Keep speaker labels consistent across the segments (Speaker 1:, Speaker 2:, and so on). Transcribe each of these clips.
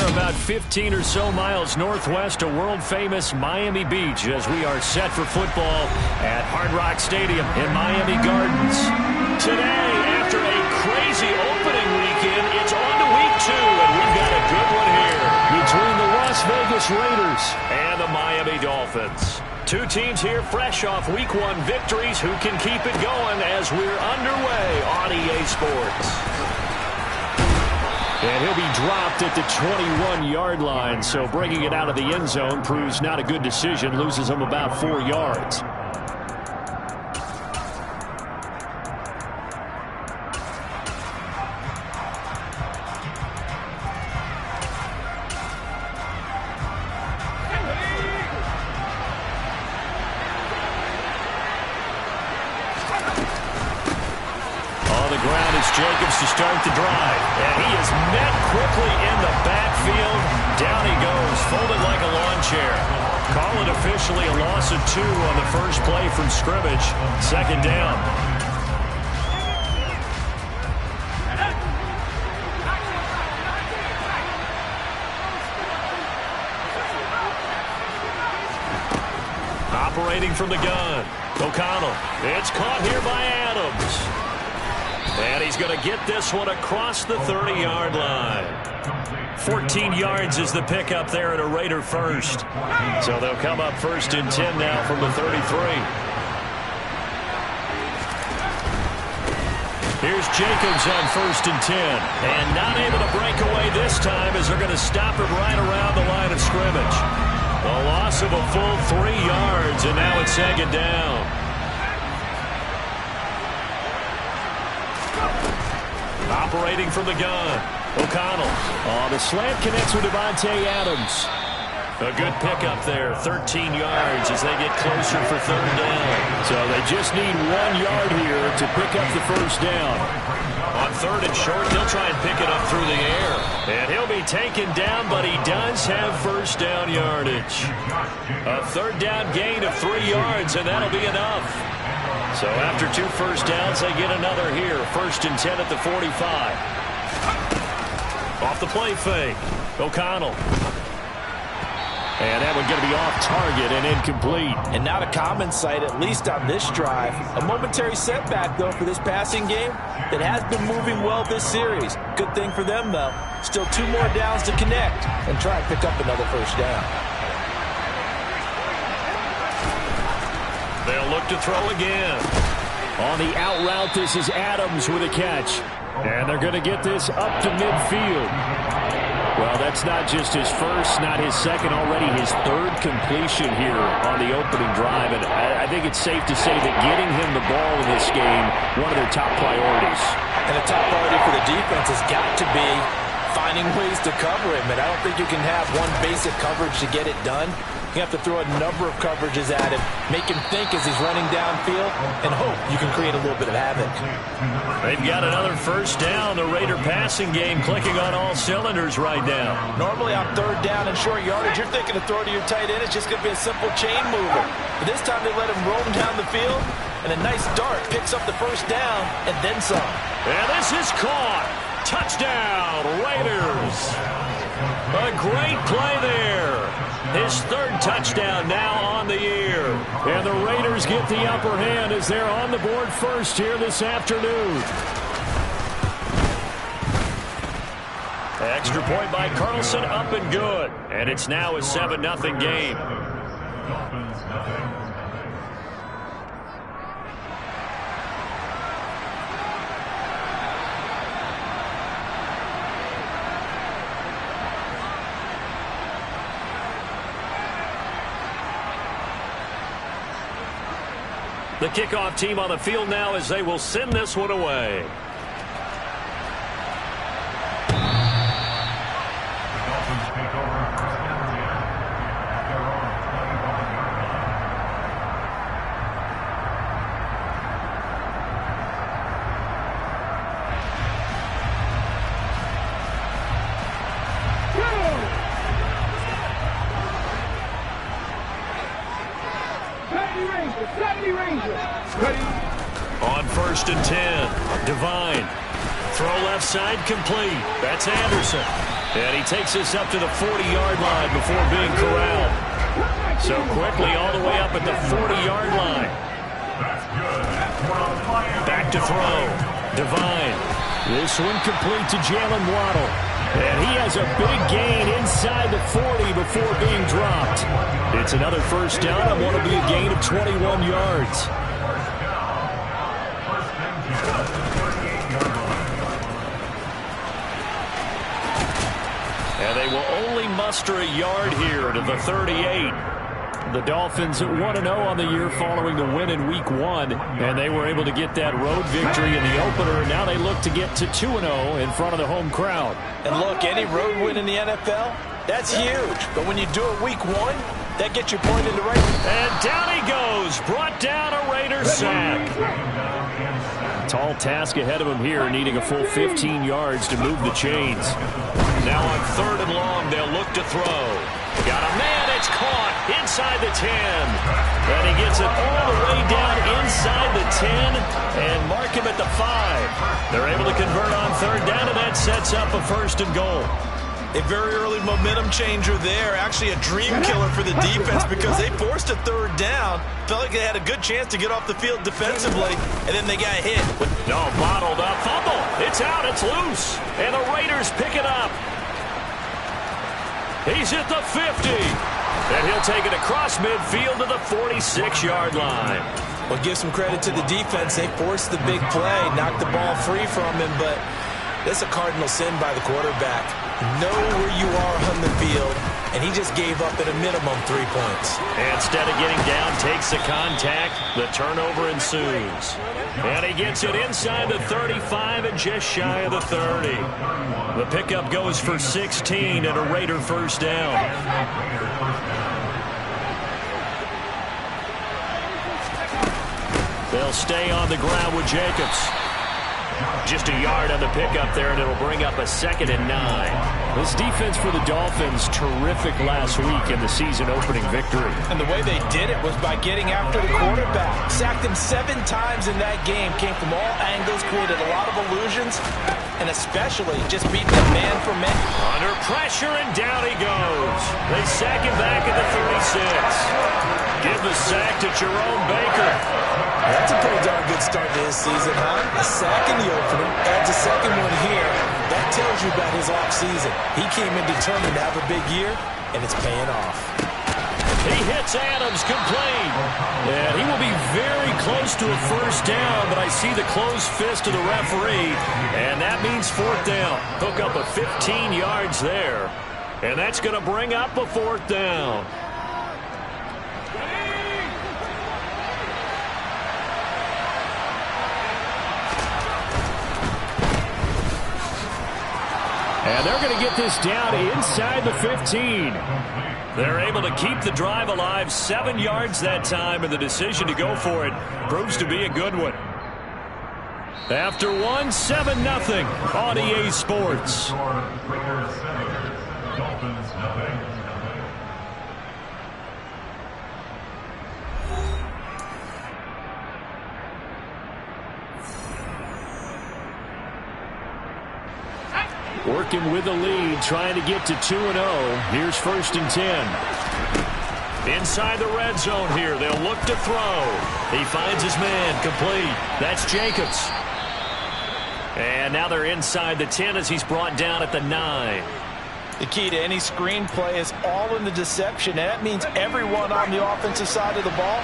Speaker 1: about 15 or so miles northwest of world-famous Miami Beach as we are set for football at Hard Rock Stadium in Miami Gardens. Today, after a crazy opening weekend, it's on to week 2, and we've got a good one here between the Las Vegas Raiders and the Miami Dolphins. Two teams here fresh off week 1 victories who can keep it going as we're underway on EA Sports. And he'll be dropped at the 21-yard line, so bringing it out of the end zone proves not a good decision, loses him about 4 yards.
Speaker 2: Jacobs to start the drive, and he is met quickly in the backfield. Down he goes, folded like a lawn chair. Call it officially a loss of 2 on the first play from scrimmage. Second down. Operating from the gun, O'Connell. It's caught here by Adams. And he's going to get this one across the 30-yard line. 14 yards is the pickup there at a Raider first. So they'll come up 1st and 10 now from the 33. Here's Jacobs on 1st and 10. And not able to break away this time as they're going to stop him right around the line of scrimmage. A loss of a full 3 yards, and now it's 2nd down. Operating from the gun, O'Connell. Oh, the slant connects with Devontae Adams. A good pickup there, 13 yards as they get closer for 3rd down. So they just need 1 yard here to pick up the 1st down. On 3rd and short, they'll try and pick it up through the air. And he'll be taken down, but he does have 1st down yardage. A 3rd down gain of 3 yards, and that'll be enough. So after 2 first downs, they get another here. 1st and 10 at the 45. Off the play fake. O'Connell. And that one going to be off target and incomplete.
Speaker 3: And not a common sight, at least on this drive. A momentary setback, though, for this passing game that has been moving well this series. Good thing for them, though. Still 2 more downs to connect and try and pick up another 1st down.
Speaker 2: They'll look to throw again.
Speaker 1: On the out route, this is Adams with a catch. And they're going to get this up to midfield. Well, that's not just his first, not his second, already his 3rd completion here on the opening drive. And I think it's safe to say that getting him the ball in this game, one of their top priorities.
Speaker 3: And a top priority for the defense has got to be finding ways to cover him. And I don't think you can have one basic coverage to get it done. You have to throw a number of coverages at him, make him think as he's running downfield, and hope you can create a little bit of havoc.
Speaker 2: They've got another 1st down. The Raider passing game clicking on all cylinders right now.
Speaker 3: Normally on 3rd down and short yardage, you're thinking to throw to your tight end. It's just going to be a simple chain mover. But this time they let him roam down the field, and a nice dart picks up the 1st down and then some.
Speaker 2: And this is caught. Touchdown, Raiders. A great play there. His 3rd touchdown now on the year.
Speaker 1: And the Raiders get the upper hand as they're on the board first here this afternoon.
Speaker 2: Extra point by Carlson, up and good. And it's now a 7-0 game. The kickoff team on the field now as they will send this one away. On 1st and 10, Devine. Throw left side complete. That's Anderson.
Speaker 1: And he takes us up to the 40-yard line before being corralled. So quickly all the way up at the 40-yard line. Back to throw. Devine. This one complete to Jalen Waddle. And he has a big gain inside the 40 before being dropped. It's another first down and what will be a gain of 21 yards. And they will only muster a yard here to the 38. The Dolphins at 1-0 on the year following the win in Week 1. And they were able to get that road victory in the opener. Now they look to get to 2-0 in front of the home crowd.
Speaker 3: And look, any road win in the NFL, that's huge. But when you do it Week 1, that gets you pointed in the right.
Speaker 1: And down he goes. Brought down a Raider sack. Tall task ahead of him here, needing a full 15 yards to move the chains. Now on 3rd and long, they'll look to throw. Got a man, it's caught inside the 10. And he gets it all the way down inside the 10 and mark him at the 5. They're able to convert on 3rd down, and that sets up a 1st and goal.
Speaker 3: A very early momentum changer there. Actually a dream killer for the defense because they forced a 3rd down. Felt like they had a good chance to get off the field defensively, and then they got hit.
Speaker 1: No, bottled up. Fumble. It's out. It's loose. And the Raiders pick it up. He's at the 50. And he'll take it across midfield to the 46-yard line.
Speaker 3: Well, give some credit to the defense. They forced the big play, knocked the ball free from him, but that's a cardinal sin by the quarterback. Know where you are on the field, and he just gave up at a minimum 3 points.
Speaker 1: And instead of getting down, takes the contact. The turnover ensues. And he gets it inside the 35 and just shy of the 30. The pickup goes for 16 and a Raider 1st down. They'll stay on the ground with Jacobs. Just a yard on the pickup there, and it'll bring up a 2nd and 9. This defense for the Dolphins, terrific last week in the season-opening victory.
Speaker 3: And the way they did it was by getting after the quarterback. Sacked him 7 times in that game. Came from all angles, created a lot of illusions, and especially just beating them man for man.
Speaker 1: Under pressure, and down he goes. They sack him back at the 36. Give the sack to Jerome Baker.
Speaker 3: That's a pretty darn good start to his season, huh? A sack in the opener, adds a 2nd one here. That tells you about his offseason. He came in determined to have a big year, and it's paying off.
Speaker 1: He hits Adams complete. And he will be very close to a 1st down, but I see the closed fist of the referee, and that means 4th down. Hook up a 15 yards there, and that's going to bring up a 4th down. And they're going to get this down inside the 15. They're able to keep the drive alive, 7 yards that time, and the decision to go for it proves to be a good one. After 1, 7-0 on EA Sports. Working with the lead, trying to get to 2-0. Here's 1st and 10. Inside the red zone here, they'll look to throw. He finds his man, complete. That's Jacobs. And now they're inside the 10 as he's brought down at the 9.
Speaker 3: The key to any screenplay is all in the deception, and that means everyone on the offensive side of the ball.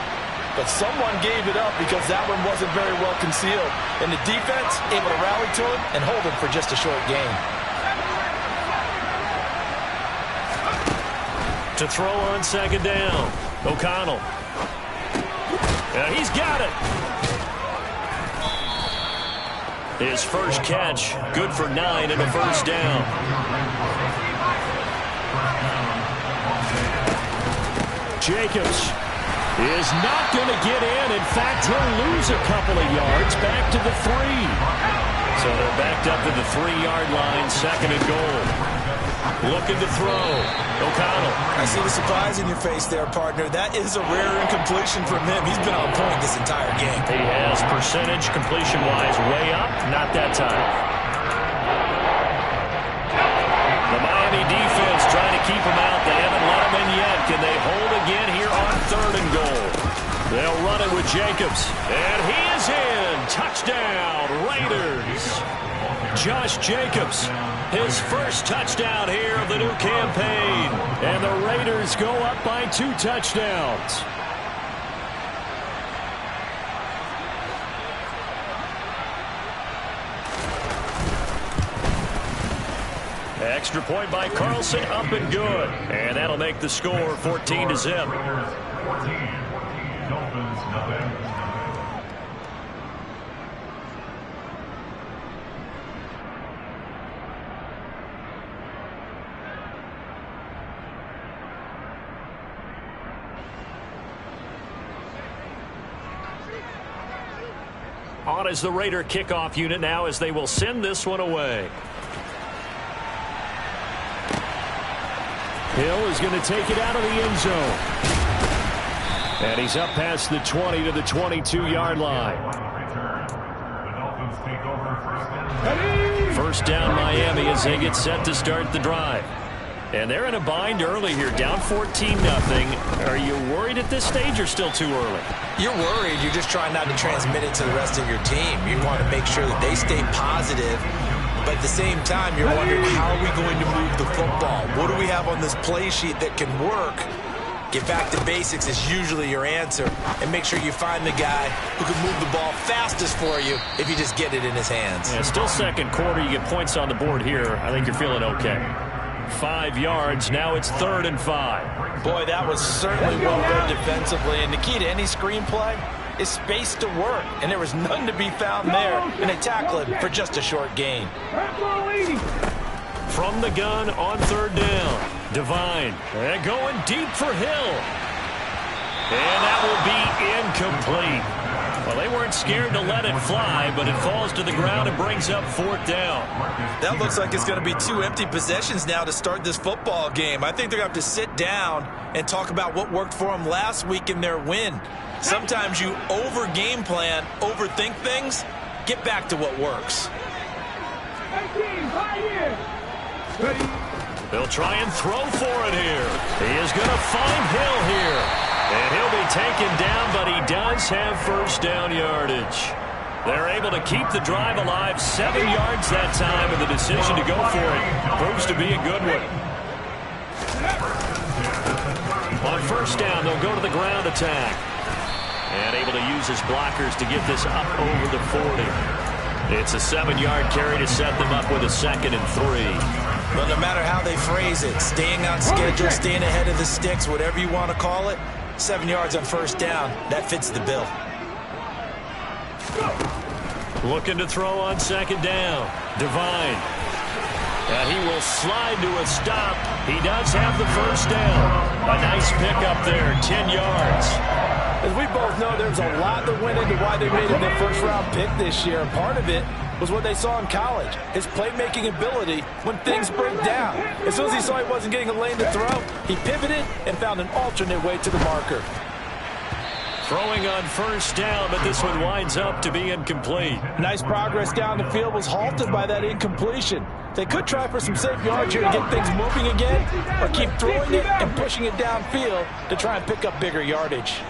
Speaker 3: But someone gave it up because that one wasn't very well concealed. And the defense able to rally to him and hold him for just a short gain.
Speaker 1: To throw on 2nd down. O'Connell. He's got it. His first catch, good for 9 and a 1st down. Jacobs is not going to get in. In fact, he'll lose a couple of yards back to the 3. So they're backed up to the 3-yard line, 2nd and goal. Looking to throw. O'Connell.
Speaker 3: I see the surprise in your face there, partner. That is a rare incompletion from him. He's been on point this entire game.
Speaker 1: He has percentage completion-wise way up. Not that time. The Miami defense trying to keep them out. They haven't let them in yet. Can they hold again here on 3rd and goal? They'll run it with Jacobs. And he is in. Touchdown, Raiders. Josh Jacobs, his first touchdown here of the new campaign. And the Raiders go up by 2 touchdowns. Extra point by Carlson, up and good. And that'll make the score 14-0. On is the Raider kickoff unit now as they will send this one away. Hill is going to take it out of the end zone. And he's up past the 20 to the 22-yard line. First down Miami as they get set to start the drive. And they're in a bind early here, down 14-0. Are you worried at this stage or still too early?
Speaker 3: You're worried. You're just trying not to transmit it to the rest of your team. You want to make sure that they stay positive. But at the same time, you're wondering, how are we going to move the football? What do we have on this play sheet that can work? Get back to basics is usually your answer. And make sure you find the guy who can move the ball fastest for you if you just get it in his hands.
Speaker 1: Yeah, still second quarter. You get points on the board here. I think you're feeling okay. 5 yards. Now it's 3rd and 5.
Speaker 3: Boy, that was certainly well read defensively. And the key to any screenplay is space to work, and there was none to be found there, and they tackle it for just a short gain.
Speaker 1: From the gun on 3rd down, Devine, and going deep for Hill. And that will be incomplete. Well, they weren't scared to let it fly, but it falls to the ground and brings up 4th down.
Speaker 3: That looks like it's going to be 2 empty possessions now to start this football game. I think they're going to have to sit down and talk about what worked for them last week in their win. Sometimes you over-game plan, overthink things, get back to what works.
Speaker 1: They'll try and throw for it here. He is going to find Hill here. And he'll be taken down, but he does have first down yardage. They're able to keep the drive alive, 7 yards that time, and the decision to go for it proves to be a good one. On first down, they'll go to the ground attack. And able to use his blockers to get this up over the 40. It's a 7-yard carry to set them up with a 2nd and 3.
Speaker 3: Well, no matter how they phrase it, staying on schedule, staying ahead of the sticks, whatever you want to call it, 7 yards on first down, that fits the bill.
Speaker 1: Looking to throw on 2nd down. Devine. And he will slide to a stop. He does have the first down. A nice pickup there, 10 yards.
Speaker 3: As we both know, there's a lot that went into why they made him their first-round pick this year. And part of it was what they saw in college, his playmaking ability when things break down. As soon as he saw he wasn't getting a lane to throw, he pivoted and found an alternate way to the marker.
Speaker 1: Throwing on first down, but this one winds up to be incomplete.
Speaker 3: Nice progress down the field was halted by that incompletion. They could try for some safe yards here to get things moving again, or keep throwing it and pushing it downfield to try and pick up bigger yardage.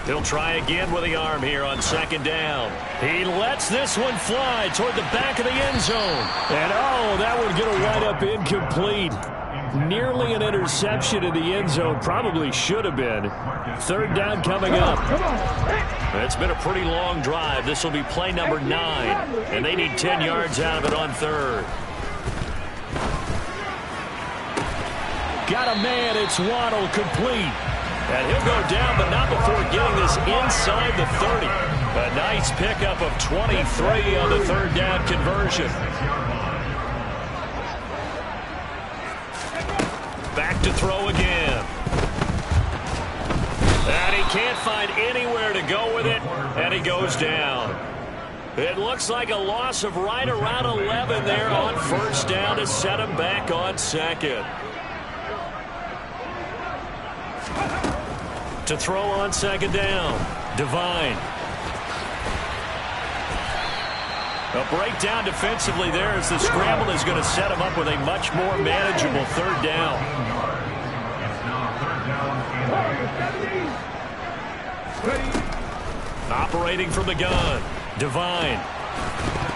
Speaker 1: He'll try again with the arm here on 2nd down. He lets this one fly toward the back of the end zone. And, oh, that one going to wind up incomplete. Nearly an interception in the end zone. Probably should have been. 3rd down coming up. It's been a pretty long drive. This will be play number 9. And they need 10 yards out of it on 3rd. Got a man. It's Waddle, complete. And he'll go down, but not before getting this inside the 30. A nice pickup of 23 on the 3rd down conversion. Back to throw again. And he can't find anywhere to go with it, and he goes down. It looks like a loss of right around 11 there on first down to set him back on 2nd. To throw on 2nd down, Devine. A breakdown defensively there as the scramble is going to set him up with a much more manageable third down. Operating from the gun, Devine.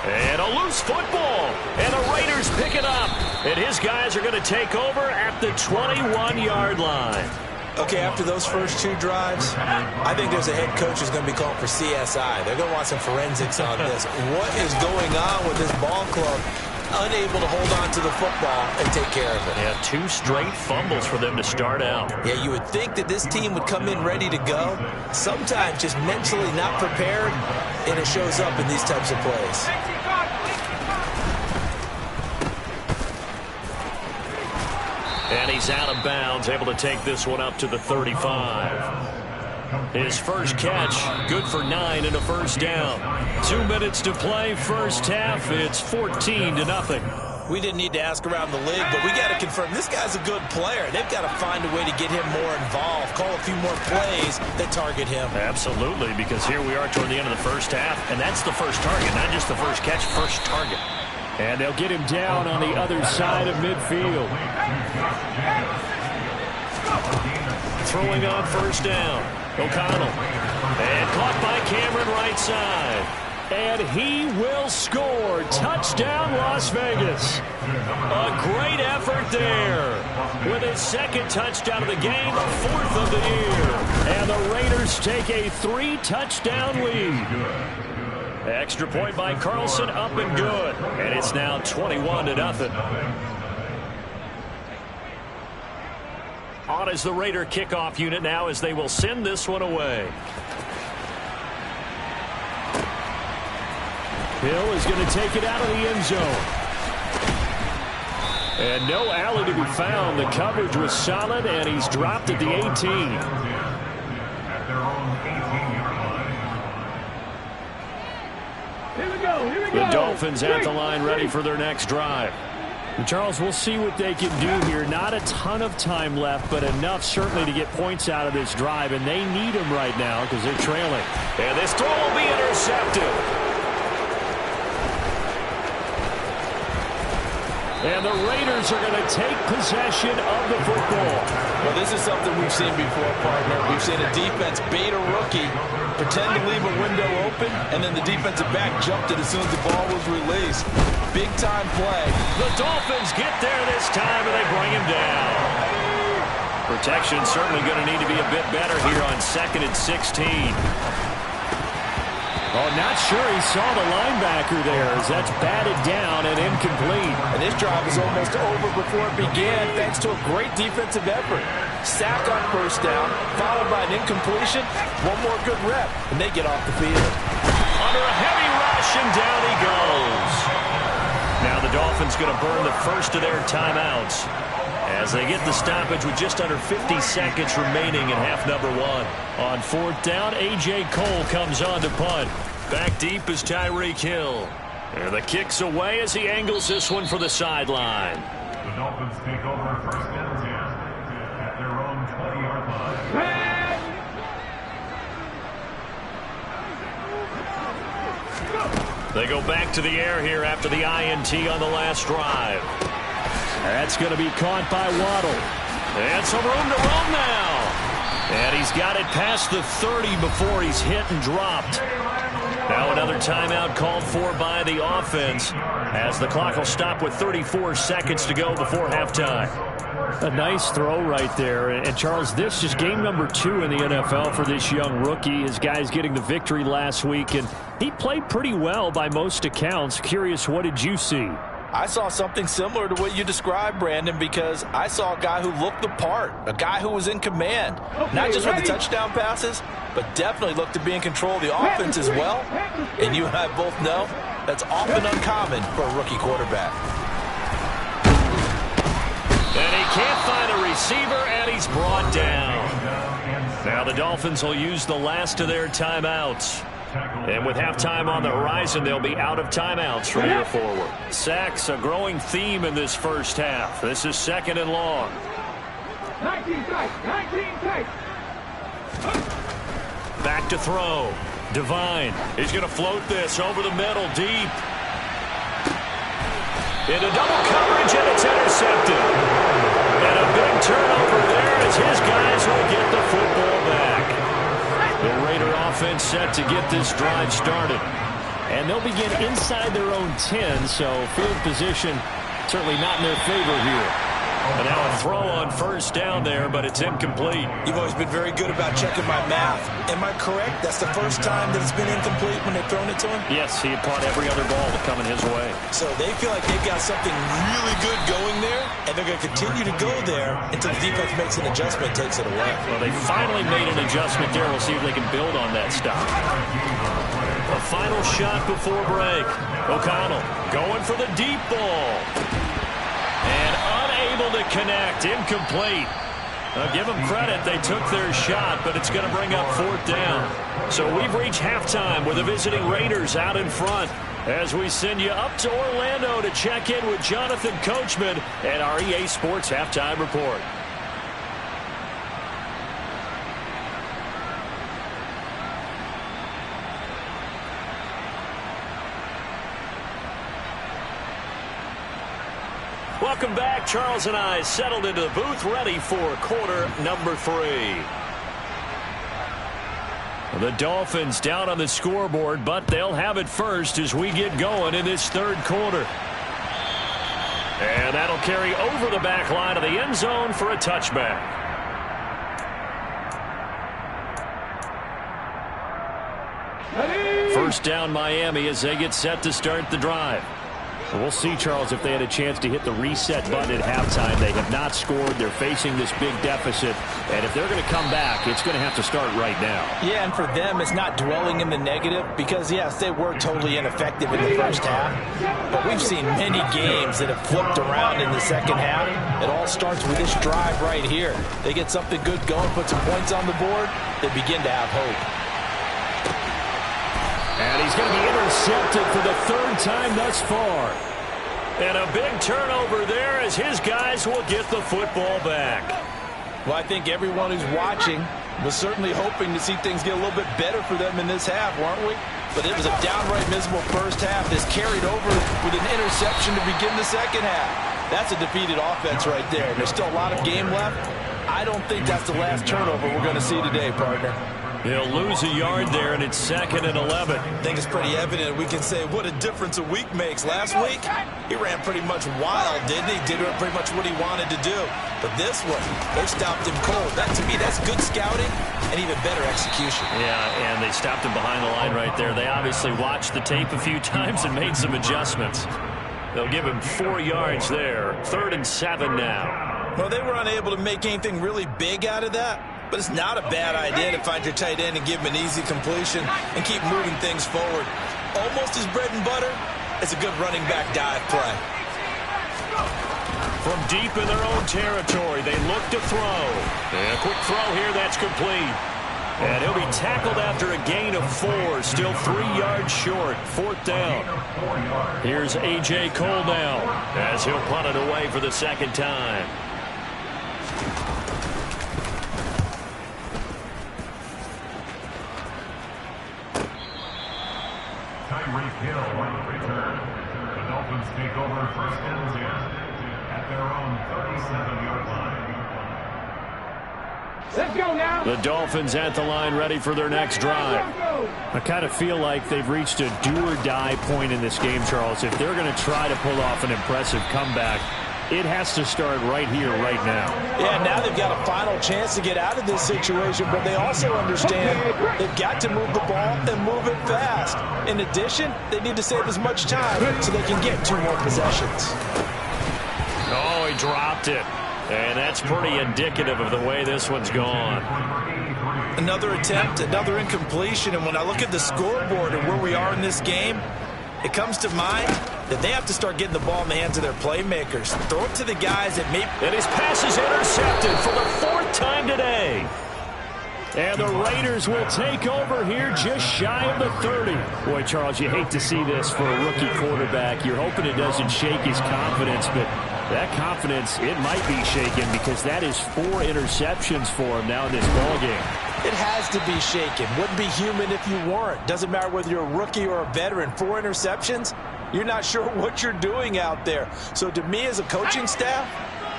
Speaker 1: And a loose football. And the Raiders pick it up. And his guys are going to take over at the 21-yard line.
Speaker 3: Okay, after those first two drives, I think there's a head coach who's going to be calling for CSI. They're going to want some forensics on this. What is going on with this ball club? Unable to hold on to the football and take care of it.
Speaker 1: Yeah, 2 straight fumbles for them to start out.
Speaker 3: Yeah, you would think that this team would come in ready to go. Sometimes just mentally not prepared, and it shows up in these types of plays.
Speaker 1: And he's out of bounds, able to take this one up to the 35. His first catch, good for 9 and a first down. 2 minutes to play, first half. It's 14-0.
Speaker 3: We didn't need to ask around the league, but we got to confirm this guy's a good player. They've got to find a way to get him more involved, call a few more plays that target him.
Speaker 1: Absolutely, because here we are toward the end of the first half, and that's the first target, not just the first catch, first target. And they'll get him down on the other side of midfield. Throwing on first down. O'Connell. And caught by Cameron right side. And he will score. Touchdown, Las Vegas. A great effort there. With his second touchdown of the game, 4th of the year. And the Raiders take a 3-touchdown lead. Extra point by Carlson, up and good. And it's now 21-0. On is the Raider kickoff unit now as they will send this one away. Hill is going to take it out of the end zone. And no alley to be found. The coverage was solid, and he's dropped at the 18. The Dolphins at the line ready for their next drive. And Charles, we'll see what they can do here. Not a ton of time left, but enough certainly to get points out of this drive, and they need them right now because they're trailing. And this throw will be intercepted. And the Raiders are going to take possession of the football.
Speaker 3: Well, this is something we've seen before, partner. We've seen a defense bait a rookie, pretend to leave a window open, and then the defensive back jumped it as soon as the ball was released. Big-time play.
Speaker 1: The Dolphins get there this time, and they bring him down. Protection certainly going to need to be a bit better here on 2nd and 16. Oh, not sure he saw the linebacker there as that's batted down and incomplete.
Speaker 3: And this drive is almost over before it began thanks to a great defensive effort. Sack on first down, followed by an incompletion. One more good rep, and they get off the field.
Speaker 1: Under a heavy rush, and down he goes. Now the Dolphins going to burn the first of their timeouts as they get the stoppage with just under 50 seconds remaining in half number 1. On 4th down, A.J. Cole comes on to punt. Back deep is Tyreek Hill. And the kick's away as he angles this one for the sideline.
Speaker 4: The Dolphins take over first and 10 at their own 20-yard line.
Speaker 1: They go back to the air here after the INT on the last drive. That's going to be caught by Waddle. And some room to run now. And he's got it past the 30 before he's hit and dropped. Now another timeout called for by the offense as the clock will stop with 34 seconds to go before halftime. A nice throw right there. And Charles, this is game number 2 in the NFL for this young rookie. His guys getting the victory last week, and he played pretty well by most accounts. Curious, what did you see?
Speaker 3: I saw something similar to what you described, Brandon, because I saw a guy who looked the part, a guy who was in command. Not just with the touchdown passes, but definitely looked to be in control of the offense as well. And you and I both know that's often uncommon for a rookie quarterback.
Speaker 1: And he can't find a receiver, and he's brought down. Now the Dolphins will use the last of their timeouts. And with halftime on the horizon, they'll be out of timeouts from here forward. Sacks, a growing theme in this first half. This is 2nd and long.
Speaker 4: 19 tight.
Speaker 1: Back to throw. Devine is going to float this over the middle deep. Into double coverage, and it's intercepted. And a big turnover there as his guys will get the football back. The Raider offense set to get this drive started. And they'll begin inside their own 10, so field position certainly not in their favor here. And now a throw on first down there, but it's incomplete.
Speaker 3: You've always been very good about checking my math. Am I correct? That's the first time that it's been incomplete when they've thrown it to him?
Speaker 1: Yes, he had caught every other ball coming his way.
Speaker 3: So they feel like they've got something really good going there, and they're going to continue to go there until the defense makes an adjustment and takes it away.
Speaker 1: Well, they finally made an adjustment there. We'll see if they can build on that stop. A final shot before break. O'Connell going for the deep ball. And unable to connect. Incomplete. Give them credit. They took their shot, but it's going to bring up fourth down. So we've reached halftime with the visiting Raiders out in front as we send you up to Orlando to check in with Jonathan Coachman at our EA Sports Halftime Report. Welcome back. Charles and I settled into the booth, ready for quarter number 3. The Dolphins down on the scoreboard, but they'll have it first as we get going in this third quarter. And that'll carry over the back line of the end zone for a touchback. First down Miami as they get set to start the drive. We'll see, Charles, if they had a chance to hit the reset button at halftime. They have not scored. They're facing this big deficit. And if they're going to come back, it's going to have to start right now.
Speaker 3: Yeah, and for them, it's not dwelling in the negative because, yes, they were totally ineffective in the first half. But we've seen many games that have flipped around in the second half. It all starts with this drive right here. They get something good going, put some points on the board, they begin to have hope.
Speaker 1: And he's going to be intercepted for the third time thus far. And a big turnover there as his guys will get the football back.
Speaker 3: Well, I think everyone who's watching was certainly hoping to see things get a little bit better for them in this half, weren't we? But it was a downright miserable first half. This carried over with an interception to begin the second half. That's a defeated offense right there. There's still a lot of game left. I don't think that's the last turnover we're going to see today, partner.
Speaker 1: He'll lose a yard there, and it's 2nd and 11.
Speaker 3: I think it's pretty evident. We can say what a difference a week makes. Last week, he ran pretty much wild, didn't he? Did pretty much what he wanted to do. But this one, they stopped him cold. That, to me, that's good scouting and even better execution.
Speaker 1: Yeah, and they stopped him behind the line right there. They obviously watched the tape a few times and made some adjustments. They'll give him 4 yards there. 3rd and 7 now.
Speaker 3: Well, they were unable to make anything really big out of that. But it's not a bad idea to find your tight end and give him an easy completion and keep moving things forward. Almost his bread and butter. It's a good running back dive play.
Speaker 1: From deep in their own territory, they look to throw. And a quick throw here, that's complete. And he'll be tackled after a gain of 4, still 3 yards short. 4th down. Here's A.J. Cole now as he'll punt it away for the second time.
Speaker 4: Hill on the return. The Dolphins take over first and 10 at their own 37-yard line.
Speaker 2: Let's go now.
Speaker 1: The Dolphins at the line ready for their next drive. I kind of feel like they've reached a do-or-die point in this game, Charles. If they're going to try to pull off an impressive comeback, it has to start right here, right now.
Speaker 3: Yeah, now they've got a final chance to get out of this situation, but they also understand they've got to move the ball and move it fast. In addition, they need to save as much time so they can get 2 more possessions.
Speaker 1: Oh, he dropped it. And that's pretty indicative of the way this one's gone.
Speaker 3: Another attempt, another incompletion, and when I look at the scoreboard and where we are in this game, it comes to mind that they have to start getting the ball in the hands of their playmakers. Throw it to the guys that may...
Speaker 1: And his pass is intercepted for the 4th time today. And the Raiders will take over here just shy of the 30. Boy, Charles, you hate to see this for a rookie quarterback. You're hoping it doesn't shake his confidence, but that confidence, it might be shaken because that is 4 interceptions for him now in this ballgame.
Speaker 3: It has to be shaken. Wouldn't be human if you weren't. Doesn't matter whether you're a rookie or a veteran. 4 interceptions, you're not sure what you're doing out there. So to me as a coaching staff,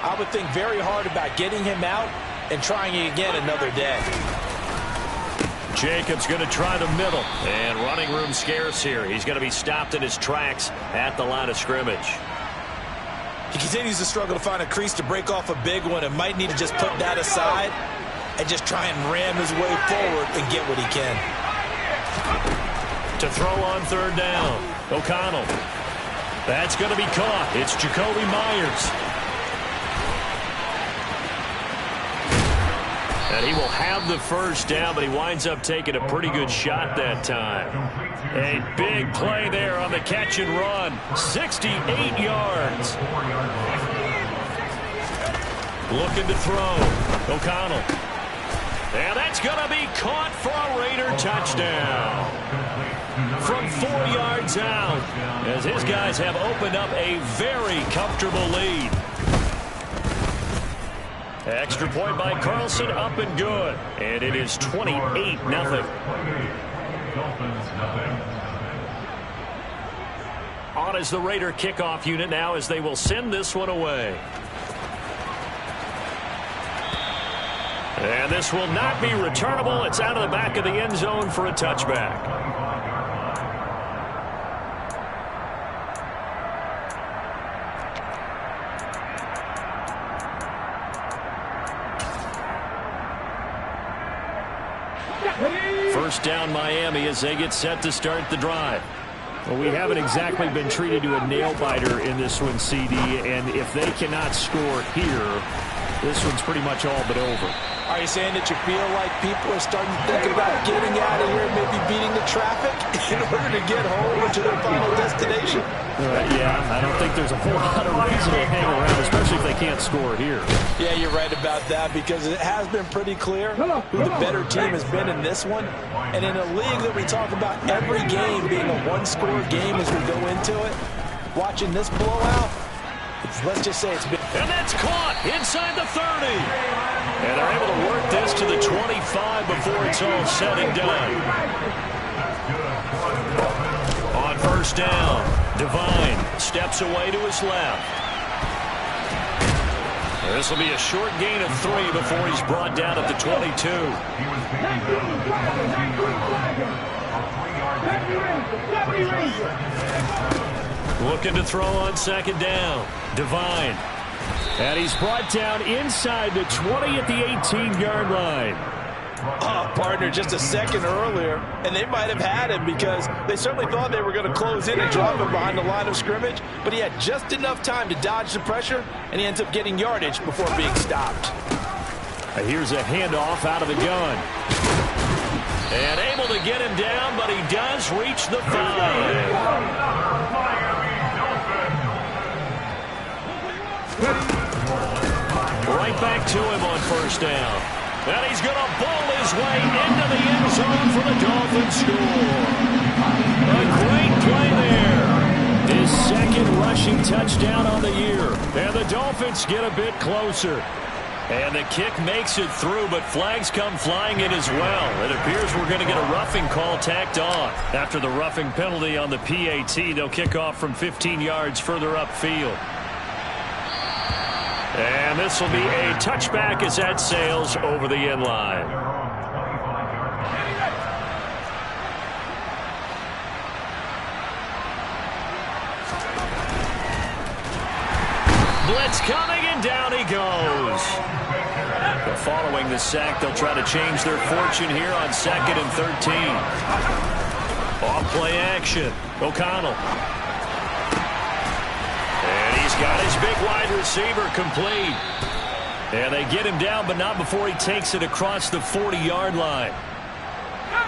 Speaker 3: I would think very hard about getting him out and trying it again another day.
Speaker 1: Jacobs going to try the middle, and running room scarce here. He's going to be stopped in his tracks at the line of scrimmage.
Speaker 3: He continues to struggle to find a crease to break off a big one and might need to just put that aside and just try and ram his way forward and get what he can.
Speaker 1: To throw on third down, O'Connell. That's going to be caught. It's Jacoby Myers. And he will have the first down, but he winds up taking a pretty good shot that time. A big play there on the catch and run. 68 yards. Looking to throw. O'Connell. And that's going to be caught for a Raider touchdown. From 4 yards out, as his guys have opened up a very comfortable lead. Extra point by Carlson, up and good. And it is 28-0. On is the Raider kickoff unit now as they will send this one away. And this will not be returnable. It's out of the back of the end zone for a touchback. First down Miami as they get set to start the drive. Well, we haven't exactly been treated to a nail-biter in this one, CD, and if they cannot score here, this one's pretty much all but over.
Speaker 3: Are you saying that you feel like people are starting to think about getting out of here, maybe beating the traffic in order to get home or to their final destination?
Speaker 1: Yeah, I don't think there's a whole lot of reason to hang around, especially if they can't score here.
Speaker 3: Yeah, you're right about that because it has been pretty clear who the better team has been in this one. And in a league that we talk about every game being a one-score game as we go into it, watching this blowout, let's just say it's been...
Speaker 1: And that's caught inside the 30. And they're able to work this to the 25 before it's all said and done. On first down, Devine steps away to his left. This will be a short gain of 3 before he's brought down at the 22. Looking to throw on second down. Devine. And he's brought down inside the 20 at the 18-yard line.
Speaker 3: Oh, partner, just a second earlier, and they might have had him because they certainly thought they were going to close in and drop him behind the line of scrimmage, but he had just enough time to dodge the pressure, and he ends up getting yardage before being stopped.
Speaker 1: Here's a handoff out of the gun. And able to get him down, but he does reach the 5. Right back to him on first down. And he's going to bowl his way into the end zone for the Dolphins score. A great play there. His second rushing touchdown on the year. And the Dolphins get a bit closer. And the kick makes it through, but flags come flying in as well. It appears we're going to get a roughing call tacked on. After the roughing penalty on the PAT, they'll kick off from 15 yards further upfield. And this will be a touchback as that sails over the end line. Blitz coming, and down he goes. Following the sack, they'll try to change their fortune here on 2nd and 13. Off play action. O'Connell. Got his big wide receiver complete. And they get him down, but not before he takes it across the 40-yard line.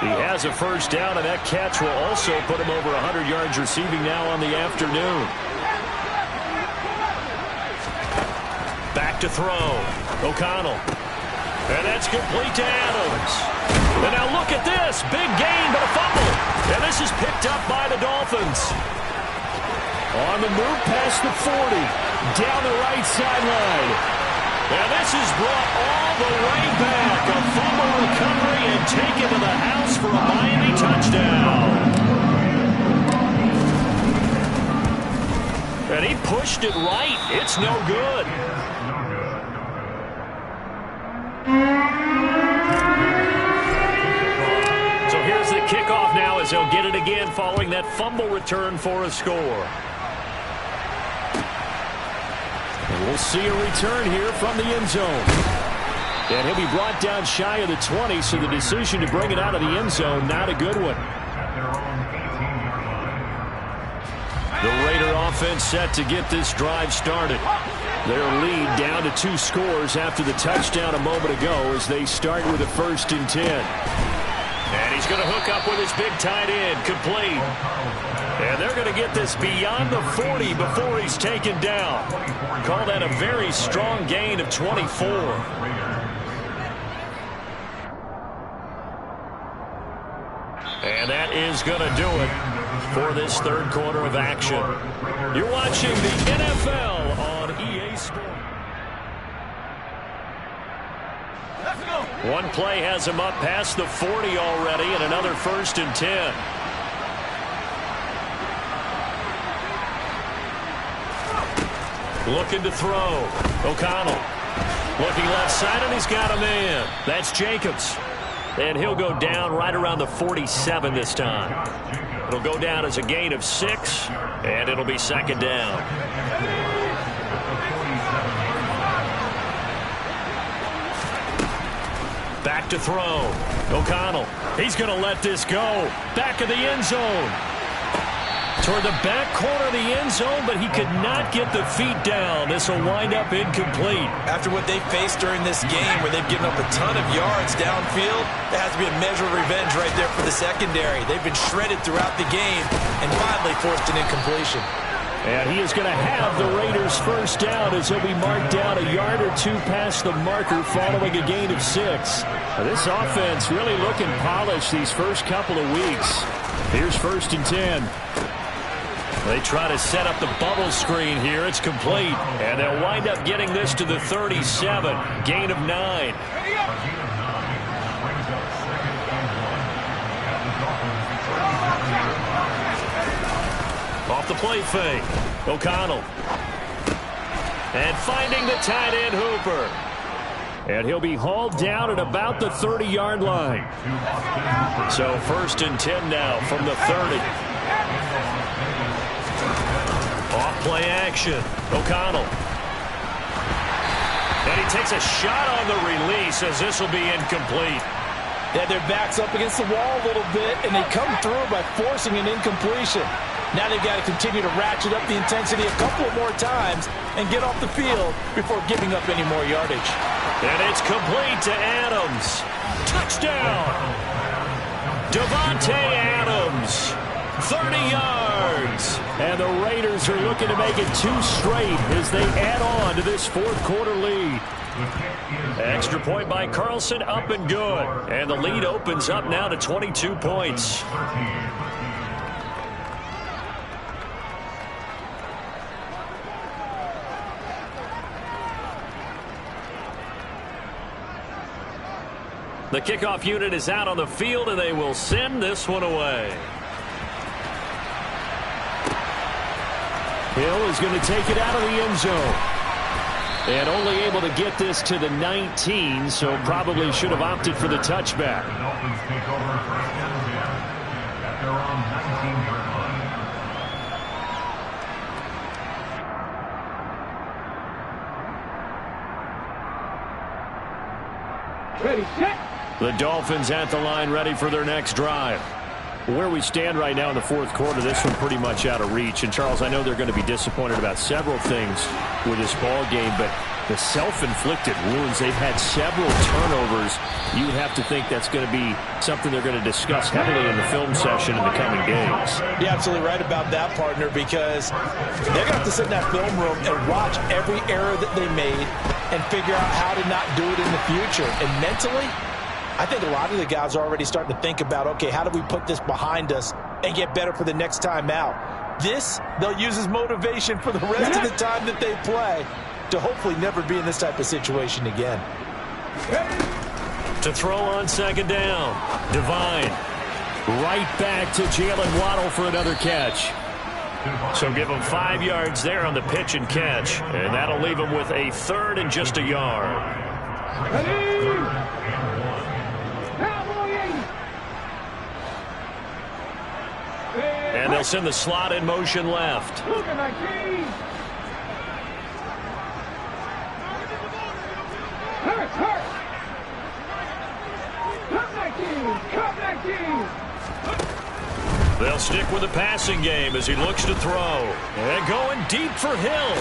Speaker 1: He has a first down, and that catch will also put him over 100 yards receiving now on the afternoon. Back to throw. O'Connell. And that's complete to Adams. And now look at this. Big gain, but a fumble. And this is picked up by the Dolphins. On the move past the 40, down the right sideline. And this is brought all the way back. A fumble recovery and taken to the house for a Miami touchdown. And he pushed it right. It's no good. So here's the kickoff now as they'll get it again following that fumble return for a score. And we'll see a return here from the end zone. And he'll be brought down shy of the 20, so the decision to bring it out of the end zone, not a good one. The Raider offense set to get this drive started. Their lead down to 2 scores after the touchdown a moment ago as they start with a 1st and 10. And he's going to hook up with his big tight end, complete. And they're going to get this beyond the 40 before he's taken down. Call that a very strong gain of 24. And that is going to do it for this 3rd quarter of action. You're watching the NFL on EA Sports. One play has him up past the 40 already, and another 1st and 10. Looking to throw. O'Connell looking left side, and he's got a man. That's Jacobs. And he'll go down right around the 47 this time. It'll go down as a gain of 6, and it'll be 2nd down. Back to throw. O'Connell. He's going to let this go. Back of the end zone. Toward the back corner of the end zone, but he could not get the feet down. This will wind up incomplete.
Speaker 3: After what they faced during this game where they've given up a ton of yards downfield, there has to be a measure of revenge right there for the secondary. They've been shredded throughout the game and finally forced an incompletion.
Speaker 1: And he is going to have the Raiders' 1st down as he'll be marked down a yard or 2 past the marker following a gain of 6. Now, this offense really looking polished these first couple of weeks. Here's 1st and 10. They try to set up the bubble screen here. It's complete. And they'll wind up getting this to the 37. Gain of 9. Off the play fake. O'Connell. And finding the tight end Hooper. And he'll be hauled down at about the 30-yard line. So 1st and 10 now from the 30. Off-play action. O'Connell. And he takes a shot on the release as this will be incomplete.
Speaker 3: They had their backs up against the wall a little bit, and they come through by forcing an incompletion. Now they've got to continue to ratchet up the intensity a couple of more times and get off the field before giving up any more yardage.
Speaker 1: And it's complete to Adams. Touchdown! Davante Adams. 30 yards. And the Raiders are looking to make it 2 straight as they add on to this 4th quarter lead. Extra point by Carlson, up and good. And the lead opens up now to 22 points. The kickoff unit is out on the field, and they will send this one away. Hill is going to take it out of the end zone. And only able to get this to the 19, so probably should have opted for the touchback.
Speaker 4: The Dolphins take over 1st and 10 at their own 19-yard line.
Speaker 1: Ready, set. The Dolphins at the line, ready for their next drive. Where we stand right now in the 4th quarter, this one pretty much out of reach. And, Charles, I know they're going to be disappointed about several things with this ball game, but the self-inflicted wounds, they've had several turnovers. You would have to think that's going to be something they're going to discuss heavily in the film session in the coming games.
Speaker 3: You're absolutely right about that, partner, because they're going to have to sit in that film room and watch every error that they made and figure out how to not do it in the future. And mentally, I think a lot of the guys are already starting to think about, okay, how do we put this behind us and get better for the next time out? This, they'll use as motivation for the rest of the time that they play to hopefully never be in this type of situation again.
Speaker 1: To throw on 2nd down. Divine. Right back to Jalen Waddle for another catch. So give him 5 yards there on the pitch and catch. And that'll leave him with a 3rd and just a yard. And they'll send the slot in motion left. They'll stick with the passing game as he looks to throw. And going deep for Hill.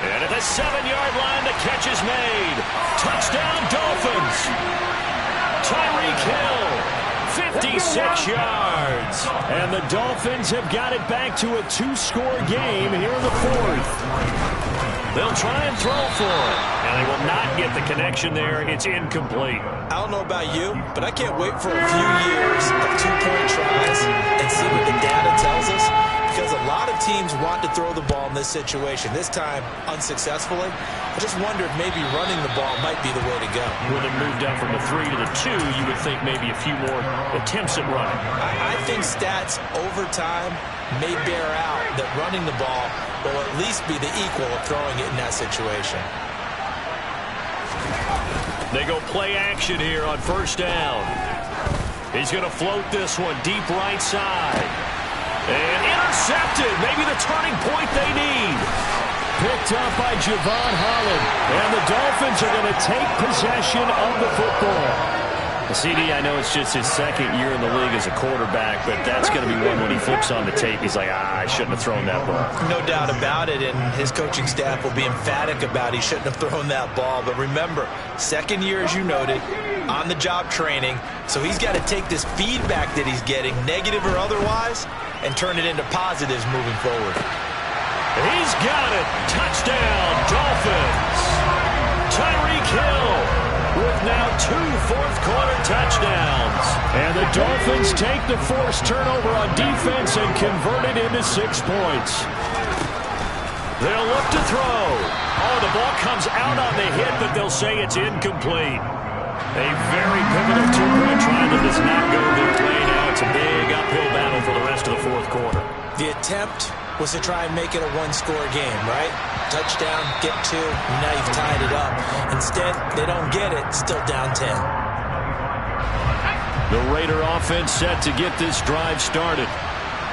Speaker 1: And at the 7-yard line, the catch is made. Touchdown, Dolphins. Tyreek Hill, 56 yards. And the Dolphins have got it back to a 2-score game here in the 4th. They'll try and throw for it. And they will not get the connection there. It's incomplete.
Speaker 3: I don't know about you, but I can't wait for a few years of 2-point tries and see what the data tells us. Because a lot of teams want to throw the ball in this situation. This time, unsuccessfully. I just wonder if maybe running the ball might be the way to go.
Speaker 1: With it moved up from a 3 to the 2, you would think maybe a few more attempts at running.
Speaker 3: I think stats over time may bear out that running the ball will at least be the equal of throwing it in that situation.
Speaker 1: They go play action here on 1st down. He's going to float this one deep right side. And intercepted. Maybe the turning point they need. Picked up by Javon Holland. And the Dolphins are going to take possession of the football. CD, I know it's just his 2nd year in the league as a quarterback, but that's going to be one when he flips on the tape. He's like, I shouldn't have thrown that ball.
Speaker 3: No doubt about it, and his coaching staff will be emphatic about he shouldn't have thrown that ball. But remember, 2nd year, as you noted, on-the-job training, so he's got to take this feedback that he's getting, negative or otherwise, and turn it into positives moving forward.
Speaker 1: He's got it. Touchdown, Dolphins. Tyreek Hill with now 2 fourth-quarter touchdowns. And the Dolphins take the forced turnover on defense and convert it into 6 points. They'll look to throw. Oh, the ball comes out on the hit, but they'll say it's incomplete. A very pivotal 2-point try that does not go their way. Now it's a big uphill battle for the rest of the 4th quarter.
Speaker 3: The attempt was to try and make it a 1-score game, right? Touchdown, get 2, now you've tied it up. Instead, they don't get it, still down 10.
Speaker 1: The Raider offense set to get this drive started.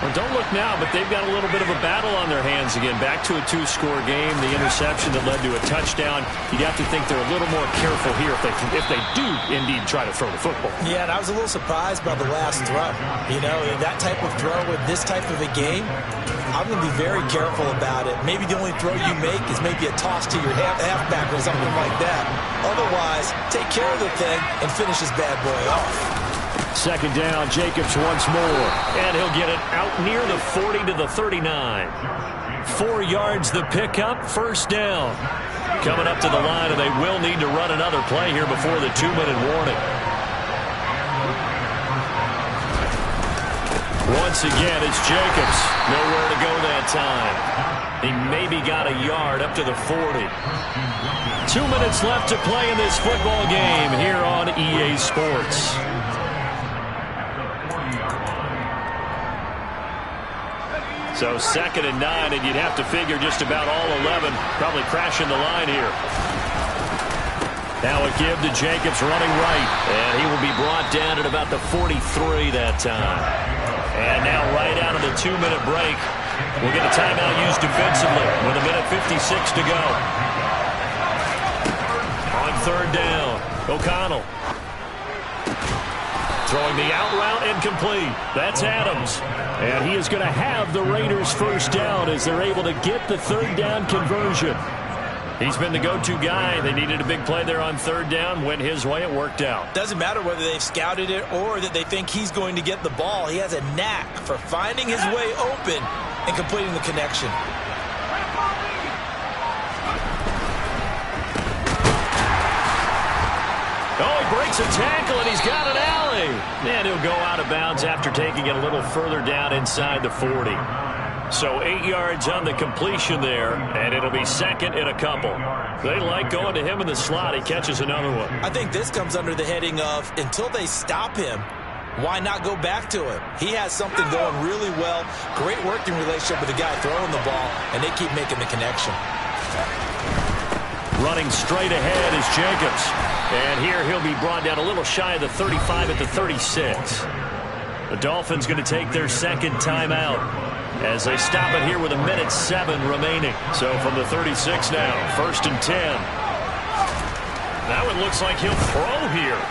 Speaker 1: Well, don't look now, but they've got a little bit of a battle on their hands again. Back to a 2-score game. The interception that led to a touchdown. You'd have to think they're a little more careful here if they do indeed try to throw the football.
Speaker 3: Yeah, and I was a little surprised by the last throw. You know, that type of throw with this type of a game, I'm going to be very careful about it. Maybe the only throw you make is maybe a toss to your halfback or something like that. Otherwise, take care of the thing and finish this bad boy off.
Speaker 1: 2nd down, Jacobs once more. And he'll get it out near the 40 to the 39. 4 yards the pickup, 1st down. Coming up to the line, and they will need to run another play here before the 2-minute warning. Once again, it's Jacobs. Nowhere to go that time. He maybe got a yard up to the 40. 2 minutes left to play in this football game here on EA Sports. So 2nd and 9, and you'd have to figure just about all 11 probably crashing the line here. Now a give to Jacobs running right, and he will be brought down at about the 43 that time. And now right out of the 2-minute break, we'll get a timeout used defensively with 1:56 to go. On 3rd down, O'Connell. Throwing the out route incomplete. That's Adams. And he is going to have the Raiders 1st down as they're able to get the 3rd down conversion. He's been the go-to guy. They needed a big play there on 3rd down. Went his way. It worked out.
Speaker 3: Doesn't matter whether they've scouted it or that they think he's going to get the ball. He has a knack for finding his way open and completing the connection.
Speaker 1: Oh, he breaks a tackle, and he's got an alley. And he'll go out of bounds after taking it a little further down inside the 40. So 8 yards on the completion there, and it'll be 2nd and a couple. They like going to him in the slot. He catches another one.
Speaker 3: I think this comes under the heading of until they stop him, why not go back to it? He has something going really well. Great working relationship with the guy throwing the ball, and they keep making the connection.
Speaker 1: Running straight ahead is Jacobs. And here he'll be brought down a little shy of the 35 at the 36. The Dolphins going to take their second timeout as they stop it here with 1:07 remaining. So from the 36 now, 1st and 10. That one looks like he'll throw here.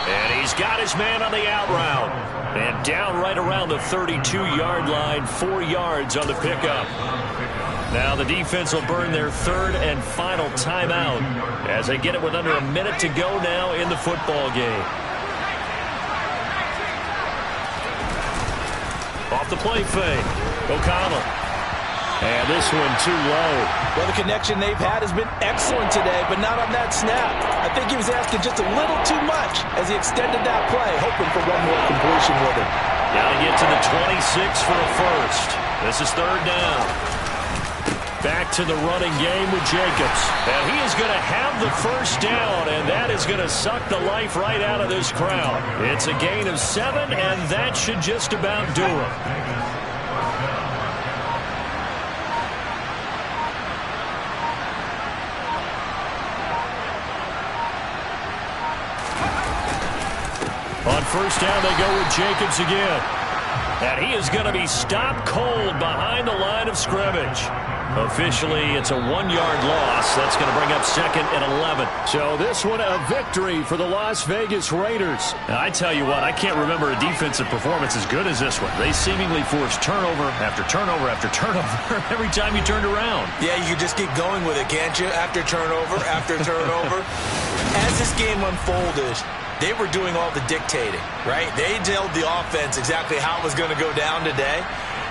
Speaker 1: And he's got his man on the out route. And down right around the 32-yard line, 4 yards on the pickup. Now the defense will burn their third and final timeout as they get it with under a minute to go now in the football game. Off the play fake, O'Connell. And this one too low.
Speaker 3: Well, the connection they've had has been excellent today, but not on that snap. I think he was asking just a little too much as he extended that play, hoping for one more completion with it.
Speaker 1: Got to get to the 26 for a first. This is third down. Back to the running game with Jacobs. And he is going to have the first down, and that is going to suck the life right out of this crowd. It's a gain of 7, and that should just about do it. On first down, they go with Jacobs again. And he is going to be stopped cold behind the line of scrimmage. Officially, it's a 1-yard loss. That's going to bring up 2nd and 11. So this one a victory for the Las Vegas Raiders. Now, I tell you what, I can't remember a defensive performance as good as this one. They seemingly forced turnover after turnover after turnover every time you turned around.
Speaker 3: Yeah, you can just keep going with it, can't you? After turnover, after turnover. As this game unfolded, they were doing all the dictating, right? They told the offense exactly how it was going to go down today.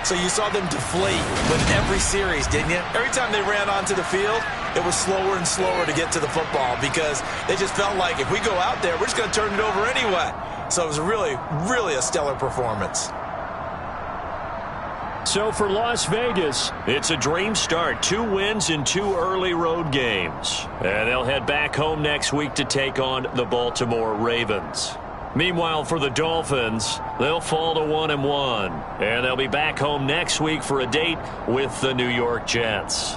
Speaker 3: So you saw them deflate with every series, didn't you? Every time they ran onto the field, it was slower and slower to get to the football because they just felt like if we go out there, we're just going to turn it over anyway. So it was really, really a stellar performance.
Speaker 1: So for Las Vegas, it's a dream start. 2 wins in 2 early road games. And they'll head back home next week to take on the Baltimore Ravens. Meanwhile, for the Dolphins, they'll fall to 1-1. And they'll be back home next week for a date with the New York Jets.